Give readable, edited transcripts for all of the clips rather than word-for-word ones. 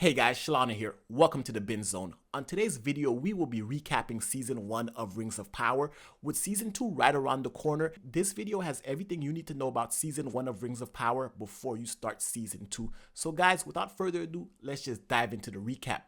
Hey guys, Shalana here. Welcome to the Bin Zone. On today's video, we will be recapping Season 1 of Rings of Power, with Season 2 right around the corner. This video has everything you need to know about Season 1 of Rings of Power before you start Season 2. So guys, without further ado, let's just dive into the recap.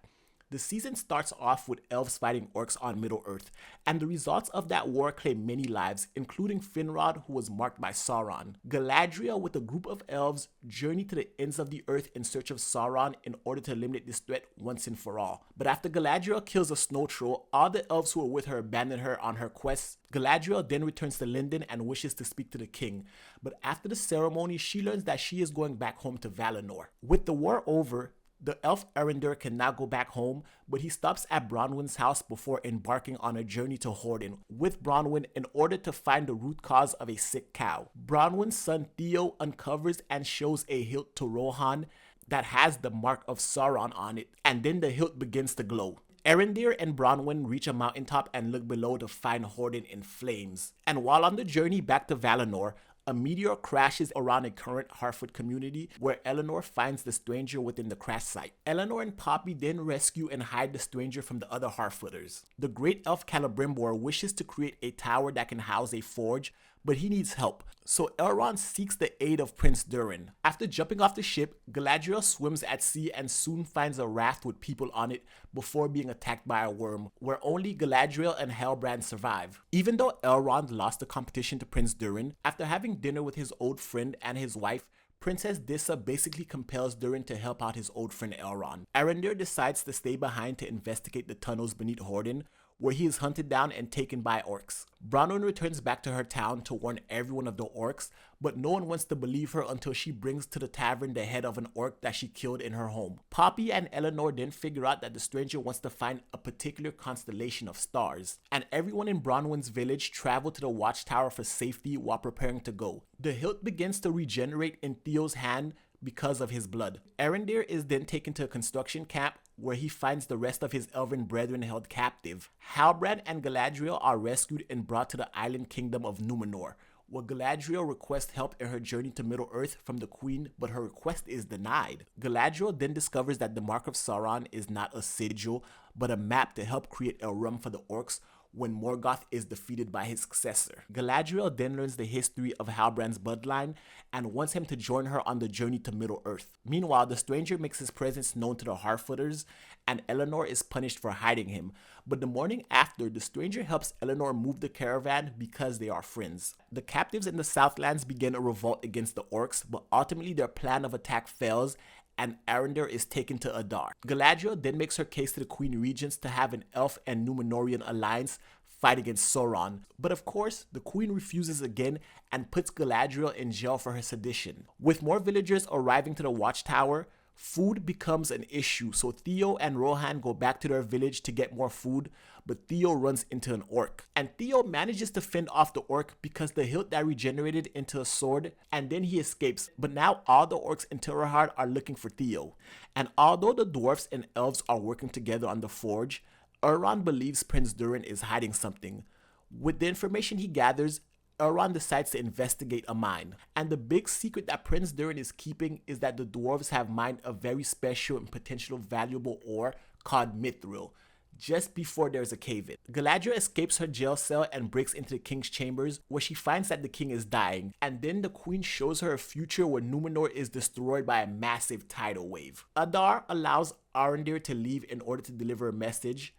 The season starts off with elves fighting orcs on Middle-earth, and the results of that war claim many lives, including Finrod, who was marked by Sauron. Galadriel, with a group of elves, journey to the ends of the earth in search of Sauron in order to eliminate this threat once and for all. But after Galadriel kills a snow troll, all the elves who were with her abandon her on her quest. Galadriel then returns to Lindon and wishes to speak to the king, but after the ceremony, she learns that she is going back home to Valinor. With the war over, the elf Erendir can now go back home, but he stops at Bronwyn's house before embarking on a journey to Horden with Bronwyn in order to find the root cause of a sick cow. Bronwyn's son Theo uncovers and shows a hilt to Rohan that has the mark of Sauron on it, and then the hilt begins to glow. Erendir and Bronwyn reach a mountaintop and look below to find Horden in flames. And while on the journey back to Valinor, a meteor crashes around a current Harfoot community where Elenor finds the stranger within the crash site. Elenor and Poppy then rescue and hide the stranger from the other Harfooters. The great elf Celebrimbor wishes to create a tower that can house a forge, but he needs help, so Elrond seeks the aid of Prince Durin. After jumping off the ship, Galadriel swims at sea and soon finds a raft with people on it before being attacked by a worm, where only Galadriel and Halbrand survive. Even though Elrond lost the competition to Prince Durin, after having dinner with his old friend and his wife, Princess Dissa basically compels Durin to help out his old friend Elrond. Erendir decides to stay behind to investigate the tunnels beneath Horden, where he is hunted down and taken by orcs. Bronwyn returns back to her town to warn everyone of the orcs, but no one wants to believe her until she brings to the tavern the head of an orc that she killed in her home. Poppy and Elenor then figure out that the stranger wants to find a particular constellation of stars, and everyone in Bronwyn's village travel to the watchtower for safety while preparing to go. The hilt begins to regenerate in Theo's hand because of his blood. Erendir is then taken to a construction camp where he finds the rest of his elven brethren held captive. Halbrand and Galadriel are rescued and brought to the island kingdom of Numenor, where Galadriel requests help in her journey to Middle-earth from the queen, but her request is denied. Galadriel then discovers that the Mark of Sauron is not a sigil, but a map to help create a realm for the orcs when Morgoth is defeated by his successor. Galadriel then learns the history of Halbrand's bloodline and wants him to join her on the journey to Middle-earth. Meanwhile, the stranger makes his presence known to the Harfooters, and Elenor is punished for hiding him. But the morning after, the stranger helps Elenor move the caravan because they are friends. The captives in the Southlands begin a revolt against the orcs, but ultimately their plan of attack fails, and Erendir is taken to Adar. Galadriel then makes her case to the Queen Regents to have an elf and Numenorian alliance fight against Sauron, but of course, the Queen refuses again and puts Galadriel in jail for her sedition. With more villagers arriving to the watchtower, food becomes an issue, so Theo and Rohan go back to their village to get more food, but Theo runs into an orc. And Theo manages to fend off the orc because the hilt that regenerated into a sword, and then he escapes. But now all the orcs in Tilrahard are looking for Theo. And although the dwarves and elves are working together on the forge, Elrond believes Prince Durin is hiding something. With the information he gathers, Elrond decides to investigate a mine, and the big secret that Prince Durin is keeping is that the dwarves have mined a very special and potentially valuable ore called Mithril, just before there's a cave-in. Galadriel escapes her jail cell and breaks into the king's chambers, where she finds that the king is dying, and then the queen shows her a future where Numenor is destroyed by a massive tidal wave. Adar allows Arondir to leave in order to deliver a message,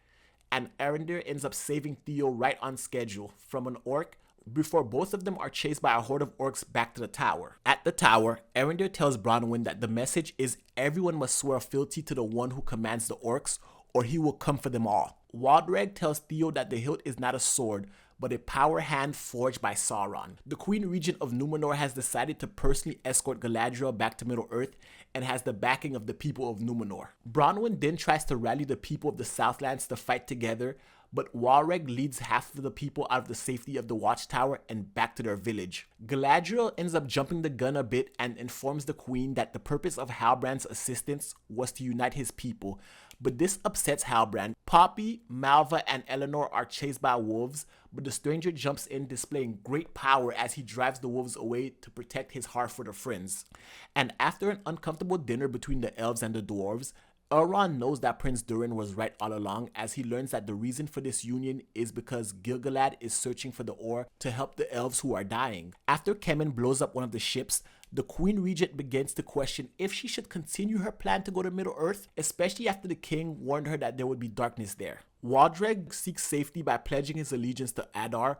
and Erendir ends up saving Theo right on schedule from an orc before both of them are chased by a horde of orcs back to the tower. At the tower, Erendir tells Bronwyn that the message is everyone must swear fealty to the one who commands the orcs, or he will come for them all. Waldreg tells Theo that the hilt is not a sword, but a power hand forged by Sauron. The Queen Regent of Numenor has decided to personally escort Galadriel back to Middle-earth and has the backing of the people of Numenor. Bronwyn then tries to rally the people of the Southlands to fight together, but Waldreg leads half of the people out of the safety of the watchtower and back to their village. Galadriel ends up jumping the gun a bit and informs the queen that the purpose of Halbrand's assistance was to unite his people, but this upsets Halbrand. Poppy, Malva, and Elenor are chased by wolves, but the stranger jumps in, displaying great power as he drives the wolves away to protect his Harfooter friends. And after an uncomfortable dinner between the elves and the dwarves, Elrond knows that Prince Durin was right all along, as he learns that the reason for this union is because Gil-galad is searching for the ore to help the elves who are dying. After Kemen blows up one of the ships, the Queen Regent begins to question if she should continue her plan to go to Middle-earth, especially after the king warned her that there would be darkness there. Waldreg seeks safety by pledging his allegiance to Adar,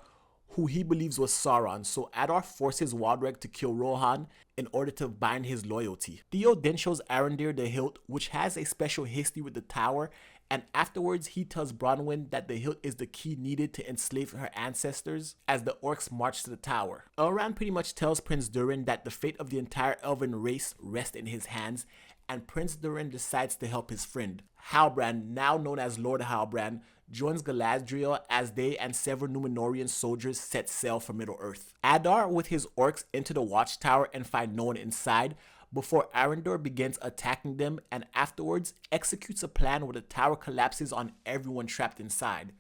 who he believes was Sauron, so Adar forces Waldreg to kill Rohan in order to bind his loyalty. Theo then shows Arondir the hilt, which has a special history with the tower, and afterwards he tells Bronwyn that the hilt is the key needed to enslave her ancestors as the orcs march to the tower. Elrond pretty much tells Prince Durin that the fate of the entire elven race rests in his hands, and Prince Durin decides to help his friend. Halbrand, now known as Lord Halbrand, joins Galadriel as they and several Númenórean soldiers set sail for Middle-earth. Adar with his orcs enter the watchtower and find no one inside, before Arondir begins attacking them and afterwards executes a plan where the tower collapses on everyone trapped inside.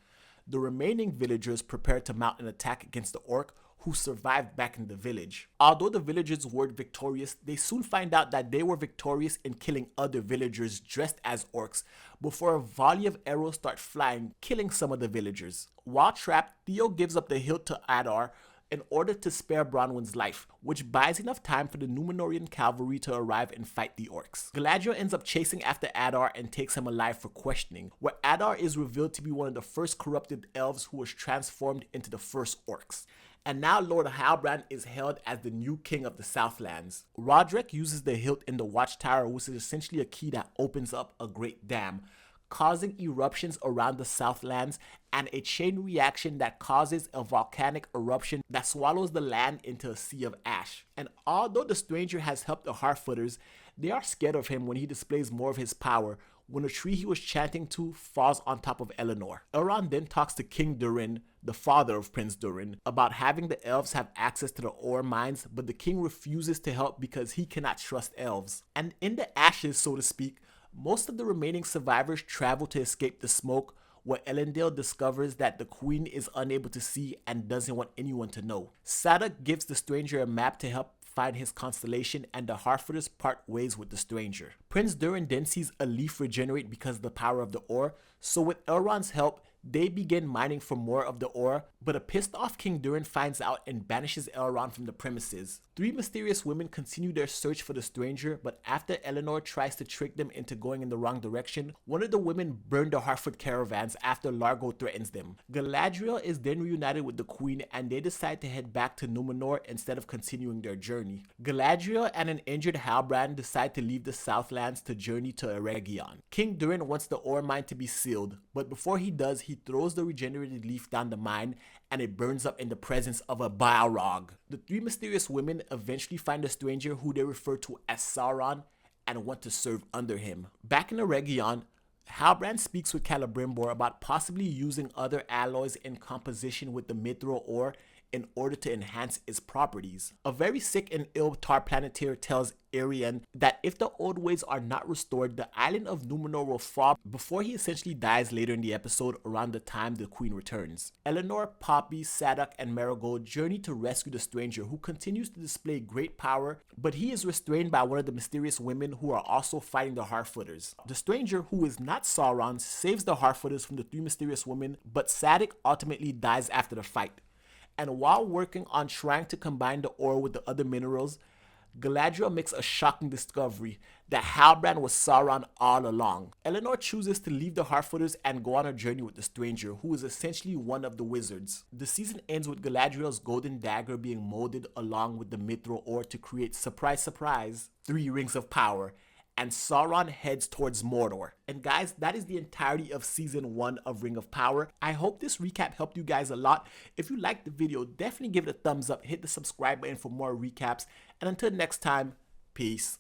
The remaining villagers prepare to mount an attack against the orc, who survived back in the village. Although the villagers were victorious, they soon find out that they were victorious in killing other villagers dressed as orcs before a volley of arrows start flying, killing some of the villagers. While trapped, Theo gives up the hilt to Adar in order to spare Bronwyn's life, which buys enough time for the Númenórean cavalry to arrive and fight the orcs. Galadriel ends up chasing after Adar and takes him alive for questioning, where Adar is revealed to be one of the first corrupted elves who was transformed into the first orcs. And now Lord Halbrand is hailed as the new king of the Southlands. Roderick uses the hilt in the watchtower, which is essentially a key that opens up a great dam, causing eruptions around the Southlands and a chain reaction that causes a volcanic eruption that swallows the land into a sea of ash. And although the stranger has helped the Harfooters, they are scared of him when he displays more of his power, when a tree he was chanting to falls on top of Elenor. Elrond then talks to King Durin, the father of Prince Durin, about having the elves have access to the ore mines, but the king refuses to help because he cannot trust elves. And in the ashes, so to speak, most of the remaining survivors travel to escape the smoke, where Elendil discovers that the queen is unable to see and doesn't want anyone to know. Sadoc gives the stranger a map to help find his constellation, and the Harfooters part ways with the stranger. Prince Durin then sees a leaf regenerate because of the power of the ore, so with Elrond's help, they begin mining for more of the ore, but a pissed off King Durin finds out and banishes Elrond from the premises. Three mysterious women continue their search for the stranger, but after Elenor tries to trick them into going in the wrong direction, one of the women burn the Harfoot caravans after Largo threatens them. Galadriel is then reunited with the queen and they decide to head back to Númenor instead of continuing their journey. Galadriel and an injured Halbrand decide to leave the Southlands to journey to Eregion. King Durin wants the ore mine to be sealed, but before he does, he throws the regenerated leaf down the mine and it burns up in the presence of a Balrog. The three mysterious women eventually find a stranger who they refer to as Sauron and want to serve under him. Back in Eregion, Halbrand speaks with Celebrimbor about possibly using other alloys in composition with the Mithril ore in order to enhance its properties. A very sick and ill Tar Planeteer tells Arian that if the old ways are not restored, the island of Númenor will fall before he essentially dies later in the episode around the time the queen returns. Elenor, Poppy, Sadoc, and Marigold journey to rescue the stranger, who continues to display great power, but he is restrained by one of the mysterious women who are also fighting the Harfooters. The stranger, who is not Sauron, saves the Harfooters from the three mysterious women, but Sadoc ultimately dies after the fight. And while working on trying to combine the ore with the other minerals, Galadriel makes a shocking discovery that Halbrand was Sauron all along. Elenor chooses to leave the Harfooters and go on a journey with the stranger, who is essentially one of the wizards. The season ends with Galadriel's golden dagger being molded along with the Mithril ore to create, surprise surprise, 3 rings of power, and Sauron heads towards Mordor. And guys, that is the entirety of season 1 of Ring of Power. I hope this recap helped you guys a lot. If you liked the video, definitely give it a thumbs up, hit the subscribe button for more recaps, and until next time, peace.